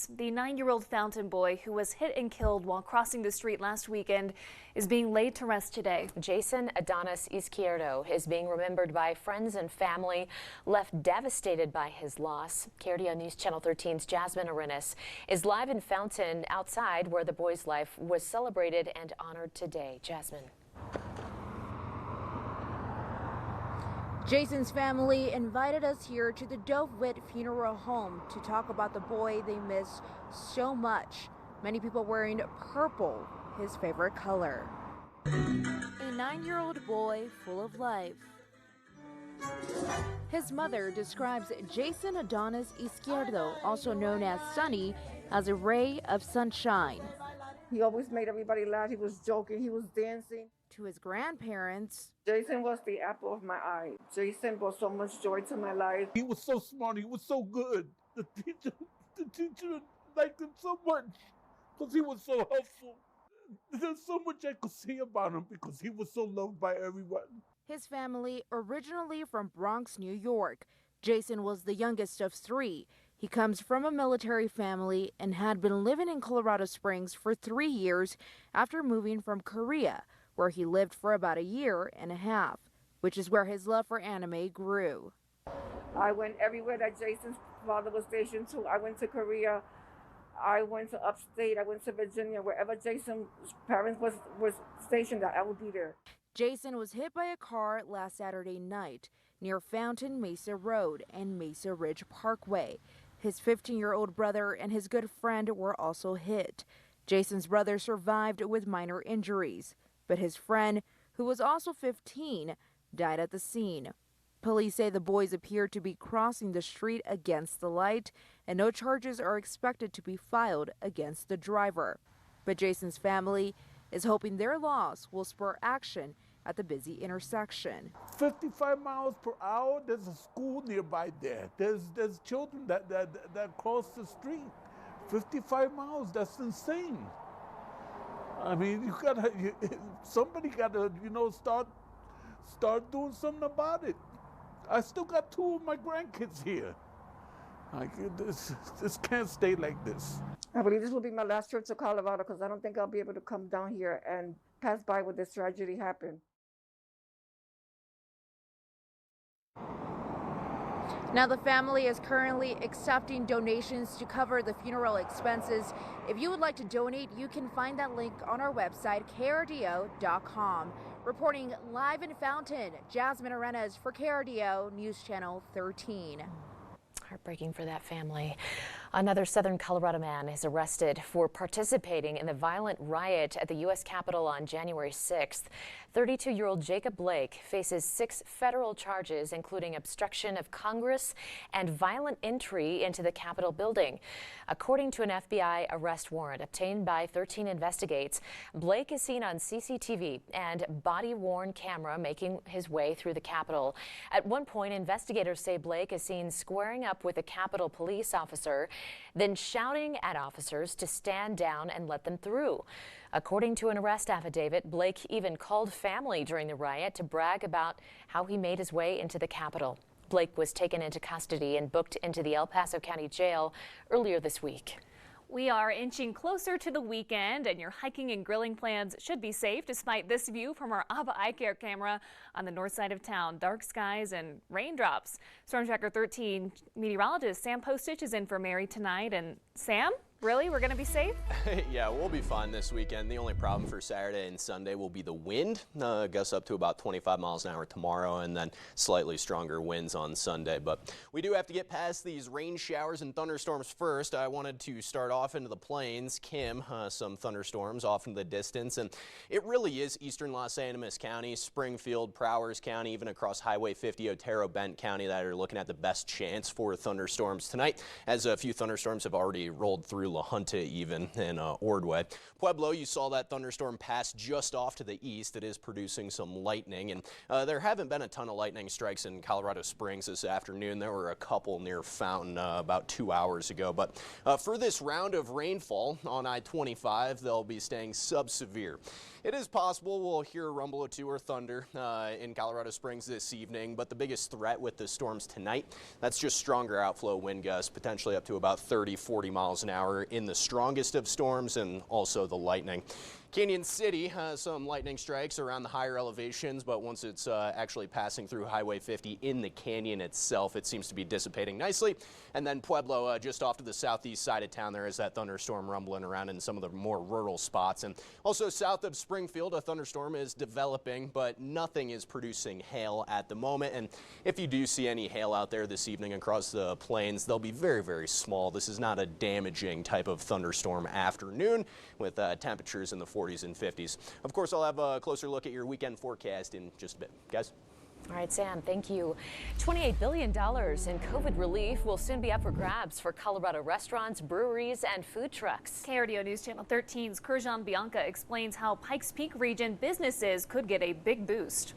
The 9-year-old Fountain boy who was hit and killed while crossing the street last weekend is being laid to rest today. Jason Adonis Izquierdo is being remembered by friends and family, left devastated by his loss. KRDO News Channel 13's Jasmine Arenas is live in Fountain outside where the boy's life was celebrated and honored today. Jasmine. Jason's family invited us here to the Dove Witt Funeral Home to talk about the boy they miss so much. Many people wearing purple, his favorite color. A 9-year-old boy full of life. His mother describes Jason Adonis Izquierdo, also known as Sonny, as a ray of sunshine. He always made everybody laugh. He was joking. He was dancing. To his grandparents, Jason was the apple of my eye. Jason brought so much joy to my life. He was so smart. He was so good. The teacher liked him so much because he was so helpful. There's so much I could say about him because he was so loved by everyone. His family, originally from Bronx, New York. Jason was the youngest of 3. He comes from a military family and had been living in Colorado Springs for 3 years after moving from Korea, where he lived for about a year and a half, which is where his love for anime grew. I went everywhere that Jason's father was stationed to. I went to Korea. I went to upstate. I went to Virginia. Wherever Jason's parents was stationed at, I would be there. Jason was hit by a car last Saturday night near Fountain Mesa Road and Mesa Ridge Parkway. His 15-year-old brother and his good friend were also hit. Jason's brother survived with minor injuries, but his friend, who was also 15, died at the scene. Police say the boys appeared to be crossing the street against the light, and no charges are expected to be filed against the driver. But Jason's family is hoping their loss will spur action at the busy intersection. 55 miles per hour, there's a school nearby there. There's children that cross the street. 55 miles, that's insane. I mean, somebody gotta, start doing something about it. I still got 2 of my grandkids here. This can't stay like this. I believe this will be my last trip to Colorado because I don't think I'll be able to come down here and pass by where this tragedy happened. Now the family is currently accepting donations to cover the funeral expenses. If you would like to donate, you can find that link on our website, krdo.com. Reporting live in Fountain, Jasmine Arenas for KRDO News Channel 13. Heartbreaking for that family. Another Southern Colorado man is arrested for participating in the violent riot at the U.S. Capitol on January 6th. 32-year-old Jacob Blake faces 6 federal charges, including obstruction of Congress and violent entry into the Capitol building. According to an FBI arrest warrant obtained by 13 Investigates, Blake is seen on CCTV and body-worn camera making his way through the Capitol. At one point, investigators say Blake is seen squaring up with a Capitol police officer, then shouting at officers to stand down and let them through. According to an arrest affidavit, Blake even called family during the riot to brag about how he made his way into the Capitol. Blake was taken into custody and booked into the El Paso County Jail earlier this week. We are inching closer to the weekend, and your hiking and grilling plans should be safe despite this view from our ABBA eye care camera on the north side of town. Dark skies and raindrops. Storm Tracker 13 meteorologist Sam Postich is in for Mary tonight. And Sam, really? We're going to be safe? Yeah, we'll be fine this weekend. The only problem for Saturday and Sunday will be the wind. Gusts up to about 25 miles an hour tomorrow, and then slightly stronger winds on Sunday. But we do have to get past these rain showers and thunderstorms first. I wanted to start off into the plains. Kim, some thunderstorms off in the distance, and it really is eastern Los Animas County, Springfield, Prowers County, even across Highway 50, Otero, Bent County that are looking at the best chance for thunderstorms tonight, as a few thunderstorms have already rolled through La Junta even in Ordway. Pueblo, you saw that thunderstorm pass just off to the east. It is producing some lightning, and there haven't been a ton of lightning strikes in Colorado Springs this afternoon. There were a couple near Fountain about 2 hours ago, but for this round of rainfall on I-25, they'll be staying sub-severe. It is possible we'll hear a rumble or two or thunder in Colorado Springs this evening, but the biggest threat with the storms tonight, that's just stronger outflow wind gusts, potentially up to about 30-40 miles an hour in the strongest of storms, and also the lightning. Canyon City has some lightning strikes around the higher elevations, but once it's actually passing through Highway 50 in the canyon itself, it seems to be dissipating nicely. And then Pueblo, just off to the southeast side of town, there is that thunderstorm rumbling around in some of the more rural spots. And also south of Springfield, a thunderstorm is developing, but nothing is producing hail at the moment. And if you do see any hail out there this evening across the plains, they'll be very, very small. This is not a damaging type of thunderstorm afternoon with temperatures in the 40s and 50s. Of course, I'll have a closer look at your weekend forecast in just a bit. Guys? All right, Sam, thank you. $28 billion in COVID relief will soon be up for grabs for Colorado restaurants, breweries, and food trucks. KRDO News Channel 13's Kurjan Bianca explains how Pikes Peak region businesses could get a big boost.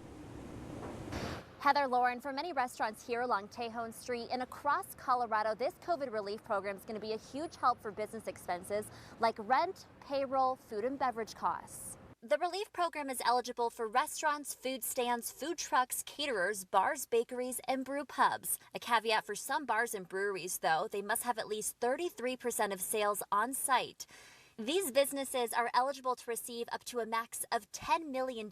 Heather Lauren, for many restaurants here along Tejon Street and across Colorado, this COVID relief program is going to be a huge help for business expenses like rent, payroll, food and beverage costs. The relief program is eligible for restaurants, food stands, food trucks, caterers, bars, bakeries, and brew pubs. A caveat for some bars and breweries, though, they must have at least 33% of sales on site. These businesses are eligible to receive up to a max of $10 million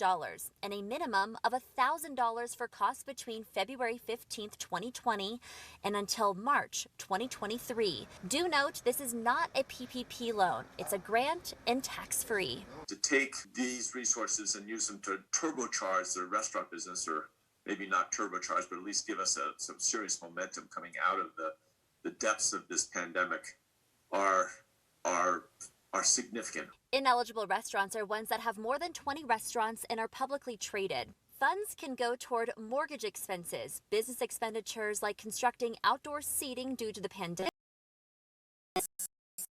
and a minimum of $1,000 for costs between February 15th, 2020 and until March 2023. Do note this is not a PPP loan. It's a grant and tax-free. To take these resources and use them to turbocharge the restaurant business, or maybe not turbocharge, but at least give us some serious momentum coming out of the depths of this pandemic are significant. Ineligible restaurants are ones that have more than 20 restaurants and are publicly traded. Funds can go toward mortgage expenses, business expenditures like constructing outdoor seating due to the pandemic,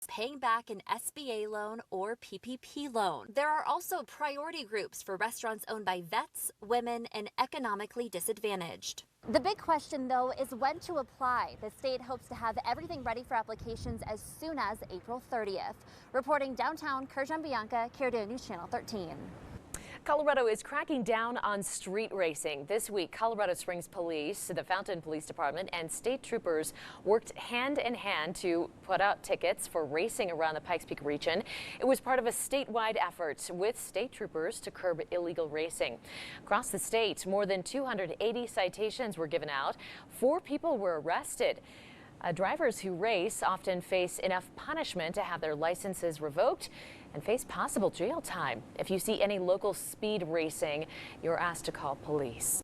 paying back an SBA loan or PPP loan. There are also priority groups for restaurants owned by vets, women, and economically disadvantaged. The big question, though, is when to apply. The state hopes to have everything ready for applications as soon as April 30th. Reporting downtown, Kurjan Bianca, KRDO News Channel 13. Colorado is cracking down on street racing. This week, Colorado Springs Police, the Fountain Police Department, and state troopers worked hand in hand to put out tickets for racing around the Pikes Peak region. It was part of a statewide effort with state troopers to curb illegal racing. Across the state, more than 280 citations were given out. 4 people were arrested. Drivers who race often face enough punishment to have their licenses revoked and face possible jail time. If you see any local speed racing, you're asked to call police.